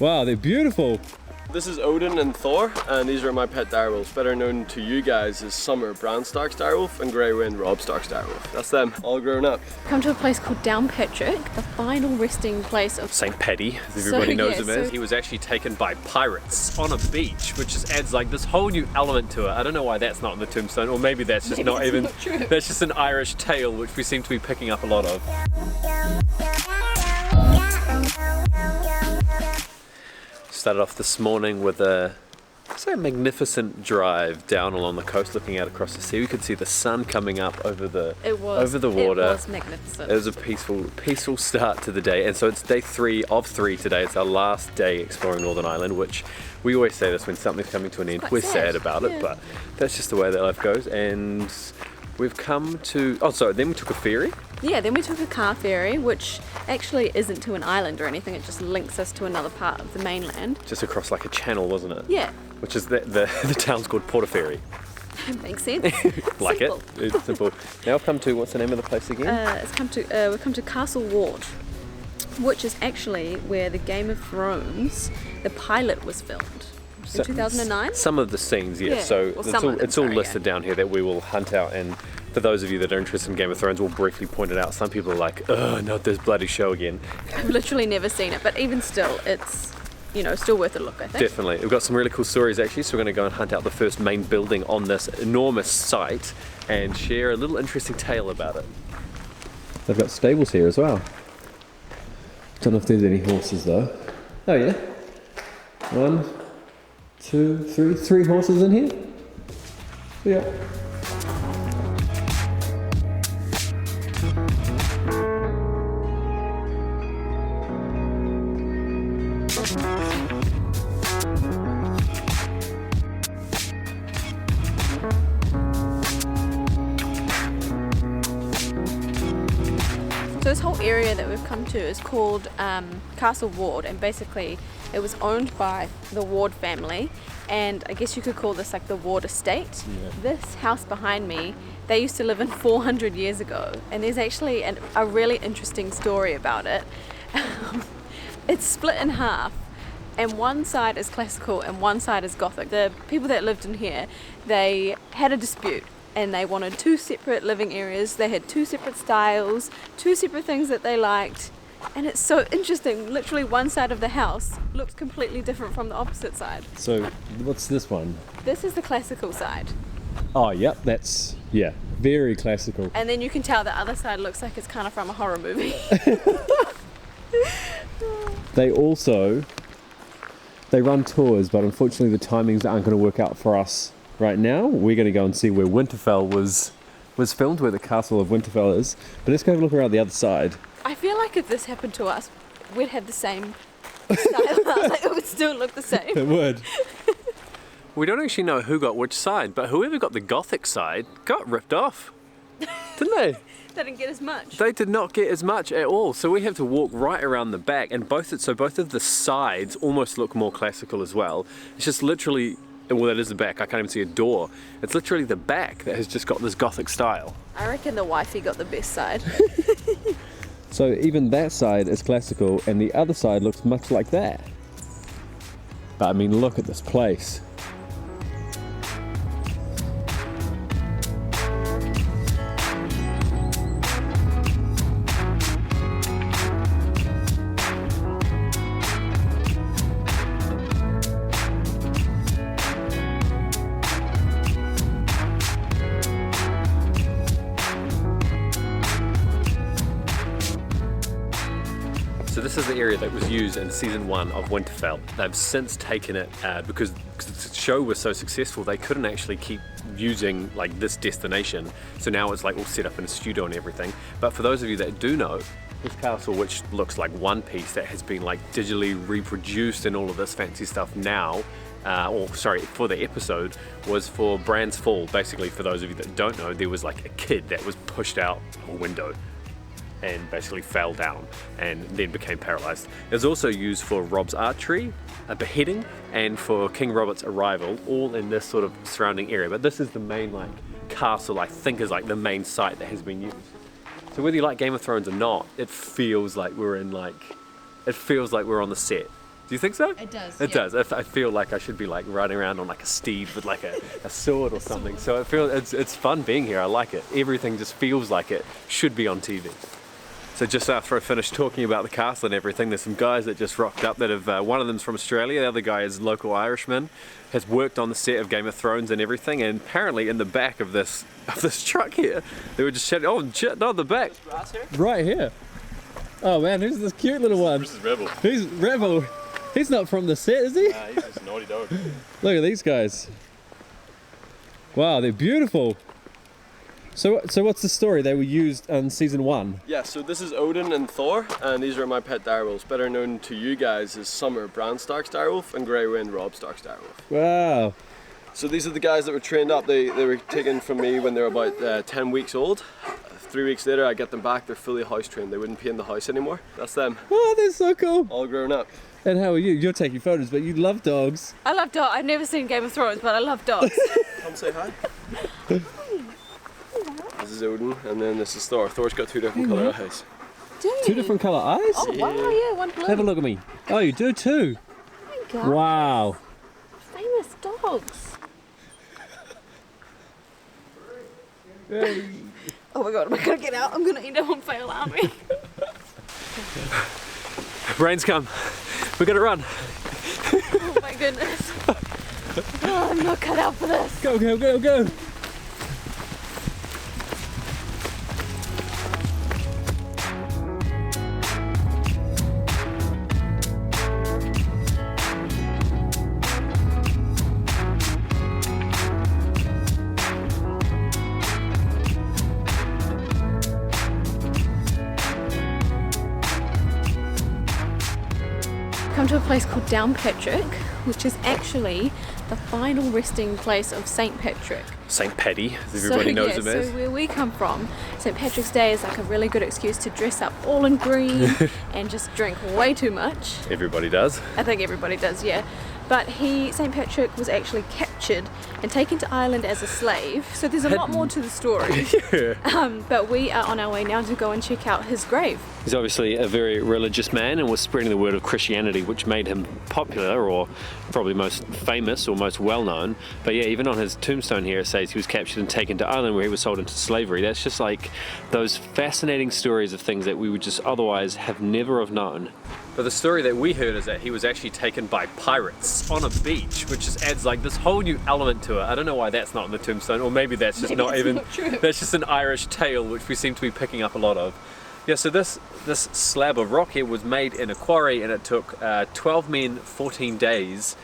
Wow, they're beautiful. This is Odin and Thor, and these are my pet direwolves, better known to you guys as Summer Brown Stark's direwolf and Grey Wind Rob Stark's direwolf. That's them, all grown up. Come to a place called Downpatrick, the final resting place of St Paddy, as everybody knows him as. He was actually taken by pirates on a beach, which just adds like this whole new element to it. I don't know why that's not in the tombstone, or maybe that's just not even, that's just an Irish tale which we seem to be picking up a lot of. Started off this morning with a magnificent drive down along the coast, looking out across the sea. We could see the sun coming up over the water. It was magnificent. It was a peaceful start to the day, and so it's day 3 of 3 today. It's our last day exploring Northern Ireland, which we always say this when something's coming to an end. We're sad about it, but that's just the way that life goes. And we've come to then we took a ferry. Yeah, then we took a car ferry, which actually isn't to an island or anything, it just links us to another part of the mainland. Just across like a channel, wasn't it? Yeah. Which is the town's called Portaferry. Makes sense. Like simple. It's simple. Now I've come to, what's the name of the place again? We've come to Castle Ward, which is actually where the Game of Thrones, the pilot was filmed. In 2009? Some of the scenes, yes. Yeah. So it's all listed down here that we will hunt out, and for those of you that are interested in Game of Thrones, we'll briefly point it out. Some people are like, oh, not this bloody show again. I've literally never seen it, but even still, it's, still worth a look, I think. Definitely. We've got some really cool stories actually, so we're going to go and hunt out the first main building on this enormous site and share a little interesting tale about it. They've got stables here as well. Don't know if there's any horses though. Oh yeah. 1, 2, 3 horses in here? Yeah. So this whole area that we've come to is called Castle Ward, and basically it was owned by the Ward family, and I guess you could call this like the Ward estate. Yeah. This house behind me, they used to live in 400 years ago, and there's actually a really interesting story about it. It's split in half, and one side is classical and one side is Gothic. The people that lived in here, they had a dispute, and they wanted 2 separate living areas. They had 2 separate styles, 2 separate things that they liked. And it's so interesting. Literally one side of the house looks completely different from the opposite side. So what's this one? This is the classical side. Oh, yep, that's, very classical. And then you can tell the other side looks like it's kind of from a horror movie. They run tours, but unfortunately the timings aren't going to work out for us right now. We're going to go and see where Winterfell was filmed, where the castle of Winterfell is. But let's go have a look around the other side. I feel like if this happened to us, we'd have the same style house. Like, it would still look the same. It would. We don't actually know who got which side, but whoever got the Gothic side got ripped off. Didn't they? They didn't get as much. They did not get as much at all. So we have to walk right around the back, and both of the sides almost look more classical as well. It's just literally, well, that is the back. I can't even see a door. It's literally the back that has just got this Gothic style. I reckon the wifey got the best side. So even that side is classical, and the other side looks much like that. But I mean, look at this place. So this is the area that was used in season 1 of Winterfell. They've since taken it because the show was so successful, they couldn't actually keep using like this destination. So now it's like all set up in a studio and everything. But for those of you that do know, this castle, which looks like one piece that has been like digitally reproduced and all of this fancy stuff now, for the episode, was for Bran's Fall. Basically, for those of you that don't know, there was like a kid that was pushed out a window and basically fell down and then became paralyzed. It was also used for Rob's archery, a beheading, and for King Robert's arrival, all in this sort of surrounding area. But this is the main like castle, I think, is like the main site that has been used. So whether you like Game of Thrones or not, it feels like we're on the set. Do you think so? It does, It yeah. does. I feel like I should be like riding around on like a steed with like a sword or something. So I feel it's fun being here. I like it. Everything just feels like it should be on TV. So just after I finished talking about the castle and everything, there's some guys that just rocked up that have, one of them's from Australia, the other guy is local Irishman, has worked on the set of Game of Thrones and everything, and apparently in the back of this truck here, they were just shouting, oh shit, not the back. Right here. Oh man, who's this cute little one? This is Rebel. Who's Rebel? He's not from the set, is he? He's just a naughty dog. Look at these guys. Wow, they're beautiful. So what's the story? They were used on season 1. Yeah, so this is Odin and Thor, and these are my pet direwolves, better known to you guys as Summer Bran Stark's direwolf and Grey Wind Rob Stark's direwolf. Wow. So these are the guys that were trained up. They were taken from me when they were about 10 weeks old. 3 weeks later I get them back, they're fully house trained. They wouldn't pee in the house anymore. That's them, Oh, they're so cool. all grown up. And how are you? You're taking photos, but you love dogs. I love dogs. I've never seen Game of Thrones, but I love dogs. Come say hi. This is Odin, and then this is Thor. Thor's got 2 different colour eyes. Dude. 2 different colour eyes? Oh wow, yeah, one blue. Have a look at me. Oh, you do too. Oh my God. Wow. Famous dogs. Oh my God, am I gonna get out? I'm gonna end up on fail army. Rain's come. We're gonna run. Oh my goodness. Oh, I'm not cut out for this. Go, go, go, go. Come to a place called Downpatrick, which is actually the final resting place of St Patrick. St Paddy, as everybody knows him as. So where we come from, St Patrick's Day is like a really good excuse to dress up all in green and just drink way too much. Everybody does. I think everybody does, yeah. But St Patrick was actually captured and taken to Ireland as a slave. So there's a lot more to the story. Yeah. But we are on our way now to go and check out his grave. He's obviously a very religious man and was spreading the word of Christianity, which made him popular, or probably most famous or most well known. But yeah, even on his tombstone here it says he was captured and taken to Ireland where he was sold into slavery. That's just like those fascinating stories of things that we would just otherwise have never have known. But the story that we heard is that he was actually taken by pirates on a beach, which just adds like this whole new element to it. I don't know why that's not in the tombstone, or maybe that's just not even, that's just an Irish tale, which we seem to be picking up a lot of. Yeah, so this slab of rock here was made in a quarry, and it took 12 men 14 days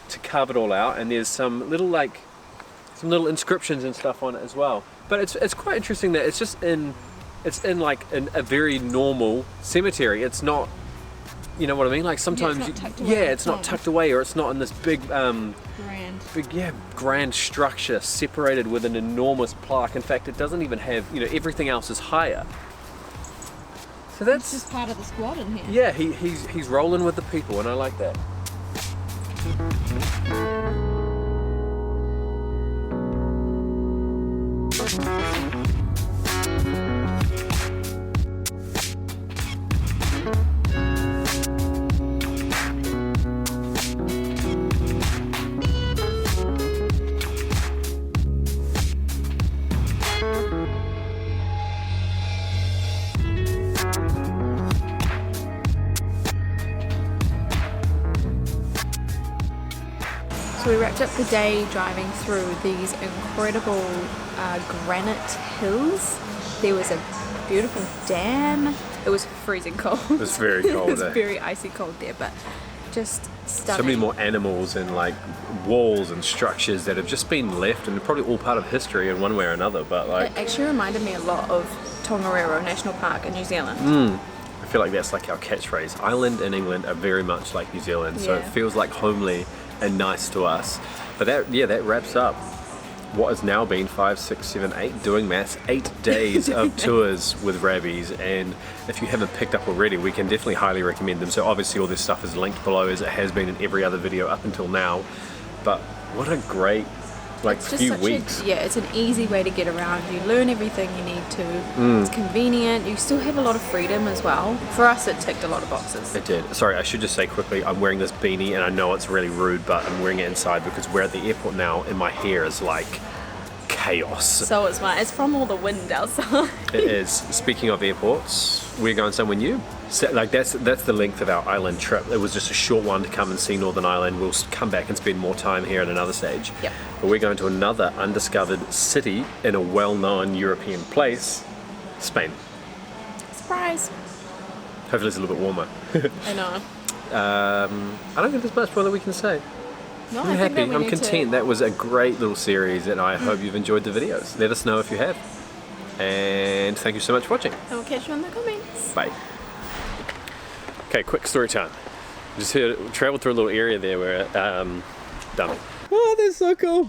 to carve it all out, and there's some little inscriptions and stuff on it as well. But it's quite interesting that it's in a very normal cemetery. It's not, you know what I mean? Like sometimes, it's not tucked away, or it's not in this big, grand structure separated with an enormous plaque. In fact, it doesn't even have, everything else is higher. So that's just part of the squad in here. Yeah, he's rolling with the people, and I like that. So we wrapped up the day driving through these incredible granite hills. There was a beautiful dam. It was freezing cold. It was very cold. It was very icy cold there, but just stunning. So many more animals and like walls and structures that have just been left, and probably all part of history in one way or another. But like, it actually reminded me a lot of Tongariro National Park in New Zealand. I feel like that's like our catchphrase. Ireland and England are very much like New Zealand, so it feels like homely and nice to us. But that wraps up what has now been 5, 6, 7, 8, doing maths, 8 days of tours with Rabbies. And if you haven't picked up already, we can definitely highly recommend them. So obviously all this stuff is linked below, as it has been in every other video up until now. But what a great like It's a just few such weeks. it's an easy way to get around. You learn everything you need to. It's convenient. You still have a lot of freedom as well. For us, it ticked a lot of boxes. It did. Sorry, I should just say quickly, I'm wearing this beanie and I know it's really rude, but I'm wearing it inside because we're at the airport now and my hair is like chaos. So it's mine. It's from all the wind outside. It is. Speaking of airports, we're going somewhere new. So, like that's the length of our island trip. It was just a short one to come and see Northern Ireland. We'll come back and spend more time here at another stage. Yep. But we're going to another undiscovered city in a well-known European place, Spain. Surprise. Hopefully it's a little bit warmer. I know. I don't think there's much more that we can say. No, I'm I think happy. that we I'm need content. That was a great little series, and I hope you've enjoyed the videos. Let us know if you have. And thank you so much for watching. And we'll catch you in the comments. Bye. Okay, quick story time. Just here, traveled through a little area there where, done. Oh, that's so cool.